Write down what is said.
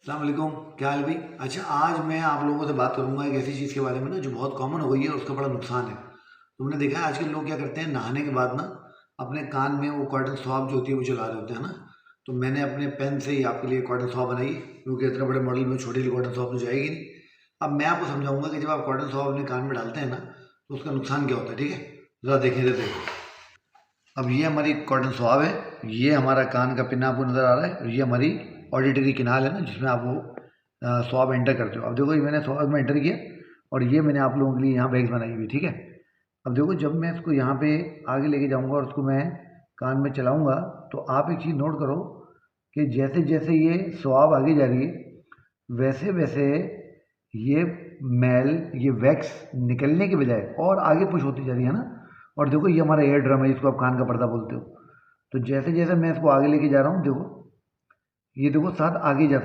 अस्सलाम वालेकुम, क्या हाल भाई। अच्छा, आज मैं आप लोगों से बात करूंगा एक ऐसी चीज़ के बारे में ना जो बहुत कॉमन हो गई है और उसका बड़ा नुकसान है। तुमने देखा है आजकल लोग क्या करते हैं, नहाने के बाद ना अपने कान में वो कॉटन स्वॉब जो होती है वो चला रहे होते हैं ना। तो मैंने अपने पेन से ही आपके लिए कॉटन स्वॉब बनाई है, क्योंकि इतने बड़े मॉडल में छोटी वाली कॉटन स्वॉब तो जाएगी नहीं। अब मैं आपको समझाऊंगा कि जब आप कॉटन स्वॉब अपने कान में डालते हैं ना तो उसका नुकसान क्या होता है, ठीक है। ज़रा देखें, इधर देखो। अब ये हमारी कॉटन स्वॉब है, ये हमारा कान का पिन आपको नज़र आ रहा है, और ये हमारी ऑडिटरी किनाल है ना जिसमें आप वो स्वॉब एंटर करते हो। अब देखो ये मैंने स्वॉब में एंटर किया और ये मैंने आप लोगों के लिए यहाँ बैग्स बनाई हुई, ठीक है। अब देखो जब मैं इसको यहाँ पे आगे लेके जाऊँगा और उसको मैं कान में चलाऊँगा तो आप एक चीज़ नोट करो कि जैसे जैसे ये स्वॉब आगे जा रही है वैसे वैसे ये मैल, ये वैक्स निकलने के बजाय और आगे पुश होती जा रही है ना। और देखो ये हमारा एयर ड्रम है जिसको आप कान का पर्दा बोलते हो। तो जैसे जैसे मैं इसको आगे लेके जा रहा हूँ, देखो ये देखो साथ आगे जाता